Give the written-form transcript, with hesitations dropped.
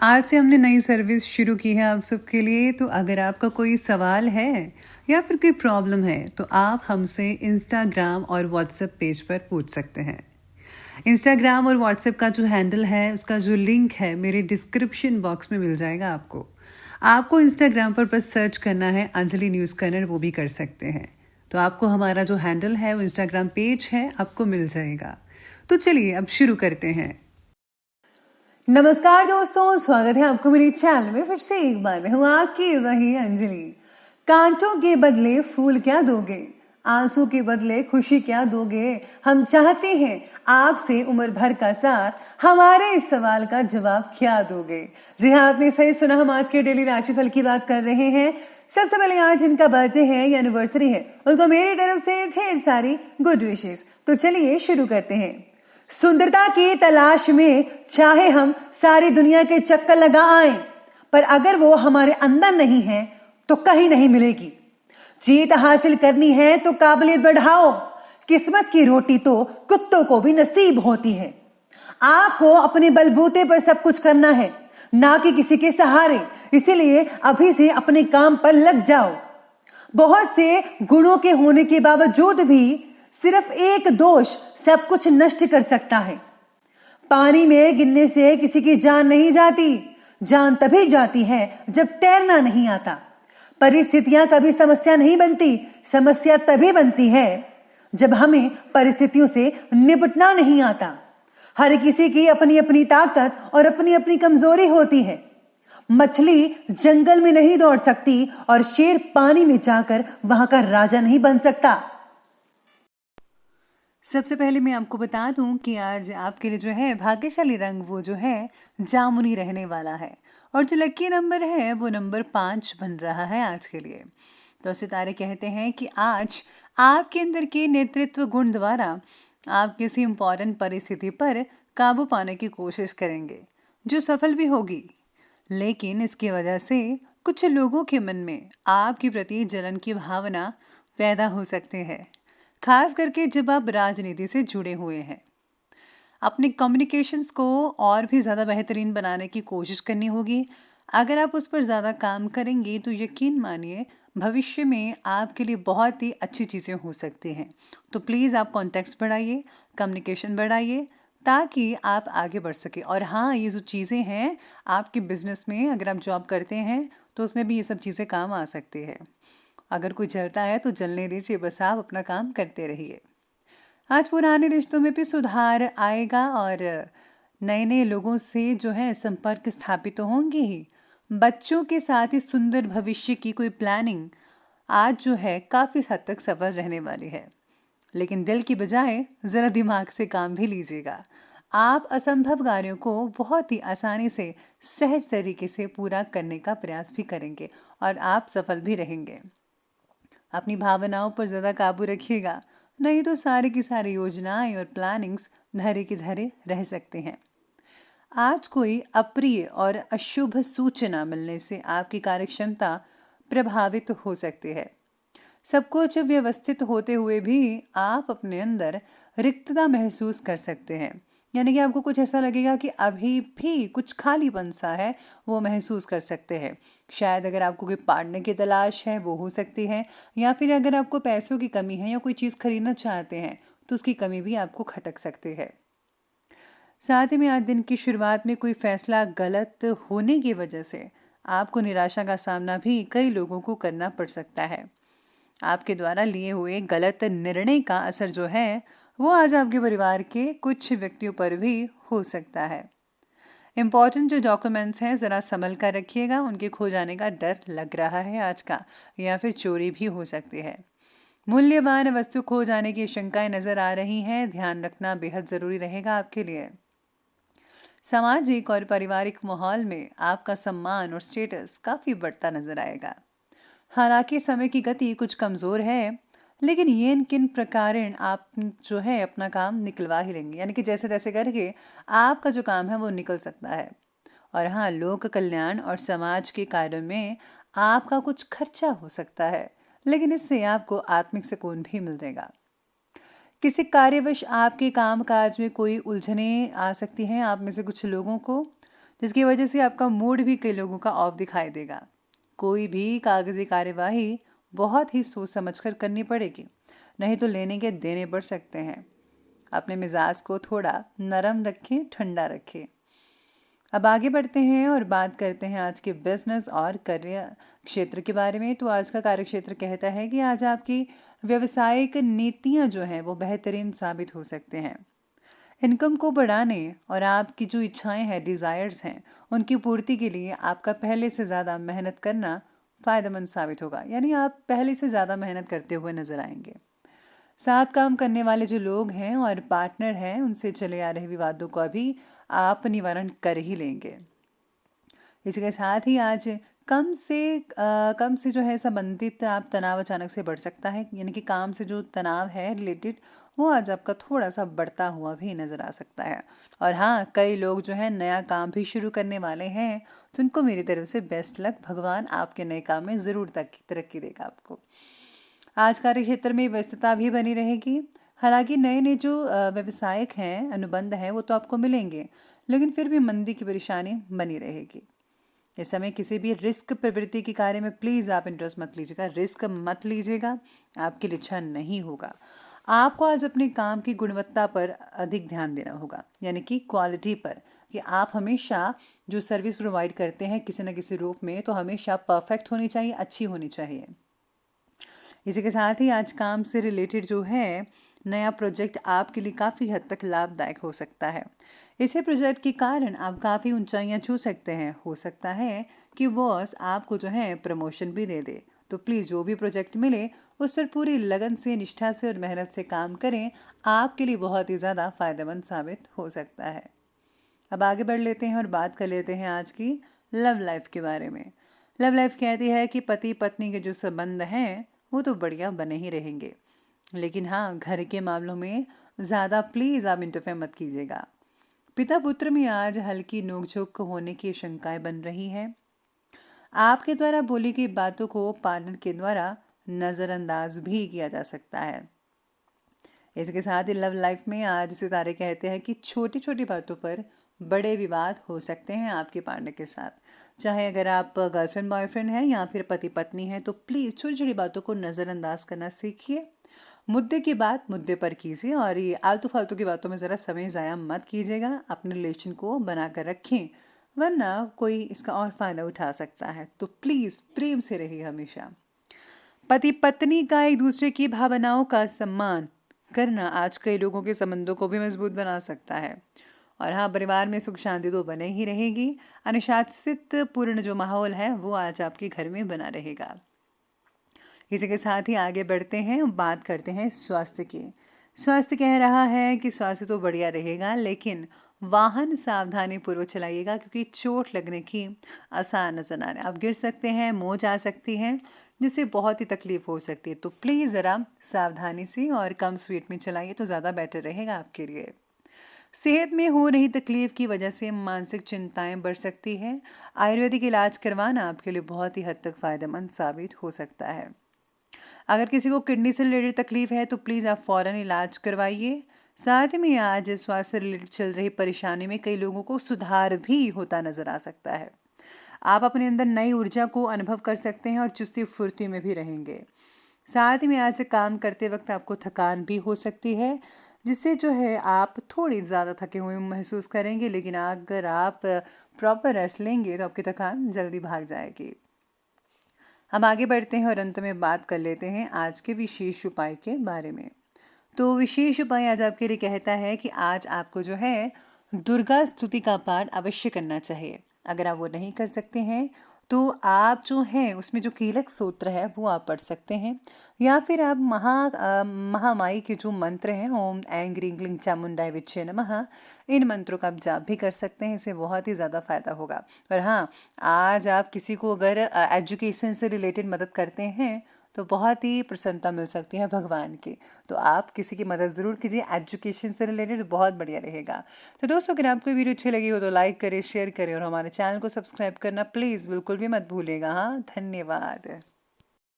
आज से हमने नई सर्विस शुरू की है आप सबके लिए। तो अगर आपका कोई सवाल है या फिर कोई प्रॉब्लम है तो आप हमसे इंस्टाग्राम और व्हाट्सएप पेज पर पूछ सकते हैं। इंस्टाग्राम और व्हाट्सएप का जो हैंडल है, उसका जो लिंक है, मेरे डिस्क्रिप्शन बॉक्स में मिल जाएगा आपको। आपको इंस्टाग्राम पर बस सर्च करना है अंजलि न्यूज़ कॉर्नर, वो भी कर सकते हैं। तो आपको हमारा जो हैंडल है वो इंस्टाग्राम पेज है, आपको मिल जाएगा। तो चलिए अब शुरू करते हैं। नमस्कार दोस्तों, स्वागत है आपको मेरे चैनल में फिर से एक बार। मैं हूँ आपकी वही अंजलि। कांटों के बदले फूल क्या दोगे, आंसू के बदले खुशी क्या दोगे, हम चाहते हैं आपसे उम्र भर का साथ, हमारे इस सवाल का जवाब क्या दोगे। जी हाँ, आपने सही सुना, हम आज के डेली राशिफल की बात कर रहे हैं। सबसे पहले आज जिनका बर्थडे है या एनिवर्सरी है, उनको मेरी तरफ से ढेर सारी गुड विशेस। तो चलिए शुरू करते हैं। सुंदरता की तलाश में चाहे हम सारी दुनिया के चक्कर लगा आएं, पर अगर वो हमारे अंदर नहीं है तो कहीं नहीं मिलेगी। जीत हासिल करनी है तो काबिलियत बढ़ाओ, किस्मत की रोटी तो कुत्तों को भी नसीब होती है। आपको अपने बलबूते पर सब कुछ करना है, ना कि किसी के सहारे। इसीलिए अभी से अपने काम पर लग जाओ। बहुत से गुणों के होने के बावजूद भी सिर्फ एक दोष सब कुछ नष्ट कर सकता है। पानी में गिरने से किसी की जान नहीं जाती, जान तभी जाती है जब तैरना नहीं आता। परिस्थितियां कभी समस्या नहीं बनती, समस्या तभी बनती है जब हमें परिस्थितियों से निपटना नहीं आता। हर किसी की अपनी अपनी ताकत और अपनी अपनी कमजोरी होती है। मछली जंगल में नहीं दौड़ सकती और शेर पानी में जाकर वहां का राजा नहीं बन सकता। सबसे पहले मैं आपको बता दूं कि आज आपके लिए जो है भाग्यशाली रंग वो जो है जामुनी रहने वाला है, और जो लकी नंबर है वो नंबर 5 बन रहा है आज के लिए। तो सितारे कहते हैं कि आज आपके अंदर के नेतृत्व गुण द्वारा आप किसी इम्पोर्टेंट परिस्थिति पर काबू पाने की कोशिश करेंगे, जो सफल भी होगी। लेकिन इसकी वजह से कुछ लोगों के मन में आपके प्रति जलन की भावना पैदा हो सकते हैं, खास करके जब आप राजनीति से जुड़े हुए हैं। अपने कम्युनिकेशंस को और भी ज़्यादा बेहतरीन बनाने की कोशिश करनी होगी। अगर आप उस पर ज़्यादा काम करेंगे तो यकीन मानिए भविष्य में आपके लिए बहुत ही अच्छी चीज़ें हो सकती हैं। तो प्लीज़ आप कॉन्टैक्ट्स बढ़ाइए, कम्युनिकेशन बढ़ाइए, ताकि आप आगे बढ़ सके। और हाँ, ये जो चीज़ें हैं आपके बिजनेस में, अगर आप जॉब करते हैं तो उसमें भी ये सब चीज़ें काम आ सकती है। अगर कोई जलता है तो जलने दीजिए, बस आप अपना काम करते रहिए। आज पुराने रिश्तों में भी सुधार आएगा और नए नए लोगों से जो है संपर्क स्थापित तो होंगे ही। बच्चों के साथ ही सुंदर भविष्य की कोई प्लानिंग आज जो है काफ़ी हद तक सफल रहने वाली है। लेकिन दिल की बजाय ज़रा दिमाग से काम भी लीजिएगा। आप असंभव कार्यों को बहुत ही आसानी से, सहज तरीके से पूरा करने का प्रयास भी करेंगे और आप सफल भी रहेंगे। अपनी भावनाओं पर ज़्यादा काबू रखिएगा, नहीं तो सारी की सारी योजनाएं और प्लानिंग्स धरे की धरे रह सकते हैं। आज कोई अप्रिय और अशुभ सूचना मिलने से आपकी कार्यक्षमता प्रभावित हो सकती है। सब कुछ व्यवस्थित होते हुए भी आप अपने अंदर रिक्तता महसूस कर सकते हैं, यानी कि आपको कुछ ऐसा लगेगा कि अभी भी कुछ खालीपन सा है, वो महसूस कर सकते हैं। शायद अगर आपको कोई पार्टनर की तलाश है वो हो सकती है, या फिर अगर आपको पैसों की कमी है या कोई चीज़ खरीदना चाहते हैं तो उसकी कमी भी आपको खटक सकती है। साथ ही में आज दिन की शुरुआत में कोई फैसला गलत होने की वजह से आपको निराशा का सामना भी कई लोगों को करना पड़ सकता है। आपके द्वारा लिए हुए गलत निर्णय का असर जो है वो आज आपके परिवार के कुछ व्यक्तियों पर भी हो सकता है। इम्पॉर्टेंट जो डॉक्यूमेंट्स हैं ज़रा संभल कर रखिएगा, उनके खो जाने का डर लग रहा है आज का, या फिर चोरी भी हो सकती है। मूल्यवान वस्तु खो जाने की शंकाएं नजर आ रही हैं, ध्यान रखना बेहद ज़रूरी रहेगा आपके लिए। सामाजिक और पारिवारिक माहौल में आपका सम्मान और स्टेटस काफ़ी बढ़ता नजर आएगा। हालांकि समय की गति कुछ कमज़ोर है, लेकिन ये किन प्रकारेण आप जो है अपना काम निकलवा ही लेंगे, यानी कि जैसे तैसे करके आपका जो काम है वो निकल सकता है। और हाँ, लोक कल्याण और समाज के कार्यों में आपका कुछ खर्चा हो सकता है, लेकिन इससे आपको आत्मिक सुकून भी मिल जाएगा। किसी कार्यवश आपके काम काज में कोई उलझने आ सकती हैं आप में से कुछ लोगों को, जिसकी वजह से आपका मूड भी कई लोगों का ऑफ दिखाई देगा। कोई भी कागजी कार्यवाही बहुत ही सोच समझकर करनी पड़ेगी, नहीं तो लेने के देने पड़ सकते हैं। अपने मिजाज को थोड़ा नरम रखें, ठंडा रखें। अब आगे बढ़ते हैं और बात करते हैं आज के बिजनेस और करियर क्षेत्र के बारे में। तो आज का कार्य क्षेत्र कहता है कि आज आपकी व्यवसायिक नीतियां जो हैं वो बेहतरीन साबित हो सकते हैं। इनकम को बढ़ाने और आपकी जो इच्छाएं हैं, डिज़ायर्स हैं, उनकी पूर्ति के लिए आपका पहले से ज़्यादा मेहनत करना फ़ायदेमंद साबित होगा। यानी आप पहले से ज़्यादा मेहनत करते हुए नजर आएंगे। साथ काम करने वाले जो लोग हैं और पार्टनर हैं, उनसे चले आ रहे विवादों का भी आप निवारण कर ही लेंगे। इसके साथ ही आज कम से जो है संबंधित आप तनाव अचानक से बढ़ सकता है। यानी कि काम से जो तनाव है रिलेटेड, वो आज आपका थोड़ा सा बढ़ता हुआ भी नज़र आ सकता है। और हाँ, कई लोग जो है नया काम भी शुरू करने वाले हैं, तो उनको मेरी तरफ से बेस्ट लक। भगवान आपके नए काम में ज़रूर तरक्की देगा आपको। आज कार्य क्षेत्र में व्यस्तता भी बनी रहेगी। हालांकि नए नए जो व्यवसायिक हैं, अनुबंध हैं, वो तो आपको मिलेंगे, लेकिन फिर भी मंदी की परेशानी बनी रहेगी। इस समय किसी भी रिस्क प्रवृत्ति के कार्य में प्लीज़ आप इंटरेस्ट मत लीजिएगा, रिस्क मत लीजिएगा, आपके लिए अच्छा नहीं होगा। आपको आज अपने काम की गुणवत्ता पर अधिक ध्यान देना होगा, यानी कि क्वालिटी पर, कि आप हमेशा जो सर्विस प्रोवाइड करते हैं किसी न किसी रूप में, तो हमेशा परफेक्ट होनी चाहिए, अच्छी होनी चाहिए। इसी के साथ ही आज काम से रिलेटेड जो है नया प्रोजेक्ट आपके लिए काफ़ी हद तक लाभदायक हो सकता है। इसी प्रोजेक्ट के कारण आप काफ़ी ऊंचाइयां छू सकते हैं। हो सकता है कि बॉस आपको जो है प्रमोशन भी दे दे। तो प्लीज़ जो भी प्रोजेक्ट मिले उस पर पूरी लगन से, निष्ठा से और मेहनत से काम करें। आपके लिए बहुत ही ज़्यादा फायदेमंद साबित हो सकता है। अब आगे बढ़ लेते हैं और बात कर लेते हैं आज की लव लाइफ के बारे में। लव लाइफ कहती है कि पति पत्नी के जो संबंध हैं वो तो बढ़िया बने ही रहेंगे, लेकिन हाँ, घर के मामलों में ज़्यादा प्लीज़ आप इंटरफेयर मत कीजिएगा। पिता पुत्र में आज हल्की नोकझोंक होने की शंकाएं बन रही हैं। आपके द्वारा बोली गई बातों को पार्टनर के द्वारा नज़रअंदाज भी किया जा सकता है। इसके साथ ही लव लाइफ में आज सितारे कहते हैं कि छोटी छोटी बातों पर बड़े विवाद हो सकते हैं आपके पार्टनर के साथ। चाहे अगर आप गर्लफ्रेंड बॉयफ्रेंड हैं या फिर पति पत्नी हैं, तो प्लीज़ छोटी छोटी बातों को नज़रअंदाज करना सीखिए। मुद्दे की बात मुद्दे पर कीजिए और ये आलतू फालतू की बातों में ज़रा समय ज़ाया मत कीजिएगा। अपने रिलेशन को बना कर रखें, वरना कोई इसका और फ़ायदा उठा सकता है। तो प्लीज़ प्रेम से रहिए हमेशा। पति पत्नी का एक दूसरे की भावनाओं का सम्मान करना आज कई लोगों के संबंधों को भी मजबूत बना सकता है। और हाँ, परिवार में सुख शांति तो बने ही रहेगी। अनुशासित पूर्ण जो माहौल है वो आज आपके घर में बना रहेगा। इसी के साथ ही आगे बढ़ते हैं, बात करते हैं स्वास्थ्य की। स्वास्थ्य कह रहा है कि स्वास्थ्य तो बढ़िया रहेगा, लेकिन वाहन सावधानी पूर्वक चलाइएगा, क्योंकि चोट लगने की आसार नजर आ रहा है। आप गिर सकते हैं, मोच आ सकती है, जिससे बहुत ही तकलीफ हो सकती है। तो प्लीज़ ज़रा सावधानी से और कम स्पीड में चलाइए तो ज़्यादा बेटर रहेगा आपके लिए। सेहत में हो रही तकलीफ की वजह से मानसिक चिंताएं बढ़ सकती हैं। आयुर्वेदिक इलाज करवाना आपके लिए बहुत ही हद तक फायदेमंद साबित हो सकता है। अगर किसी को किडनी से रिलेटेड तकलीफ है तो प्लीज़ आप फ़ौरन इलाज करवाइए। साथ में आज स्वास्थ्य रिलेटेड चल रही परेशानी में कई लोगों को सुधार भी होता नजर आ सकता है। आप अपने अंदर नई ऊर्जा को अनुभव कर सकते हैं और चुस्ती फुर्ती में भी रहेंगे। साथ में आज काम करते वक्त आपको थकान भी हो सकती है, जिससे जो है आप थोड़ी ज़्यादा थके हुए महसूस करेंगे, लेकिन अगर आप प्रॉपर रेस्ट लेंगे तो आपकी थकान जल्दी भाग जाएगी। हम आगे बढ़ते हैं और अंत में बात कर लेते हैं आज के विशेष उपाय के बारे में। तो विशेष उपाय आज आपके लिए कहता है कि आज आपको जो है दुर्गा स्तुति का पाठ अवश्य करना चाहिए। अगर आप वो नहीं कर सकते हैं तो आप जो है उसमें जो कीलक सूत्र है वो आप पढ़ सकते हैं, या फिर आप महामाई के जो मंत्र हैं, ओम ऐं ग्रीं ग्लीं चामुंडाय विच्चे नमः, इन मंत्रों का आप जाप भी कर सकते हैं। इससे बहुत ही ज़्यादा फायदा होगा। पर हाँ, आज आप किसी को अगर एजुकेशन से रिलेटेड मदद करते हैं तो बहुत ही प्रसन्नता मिल सकती है भगवान की। तो आप किसी की मदद ज़रूर कीजिए, एजुकेशन से रिलेटेड बहुत बढ़िया रहेगा। तो दोस्तों, अगर आपको वीडियो अच्छी लगी हो तो लाइक करें, शेयर करें और हमारे चैनल को सब्सक्राइब करना प्लीज़ बिल्कुल भी मत भूलिएगा। हाँ, धन्यवाद।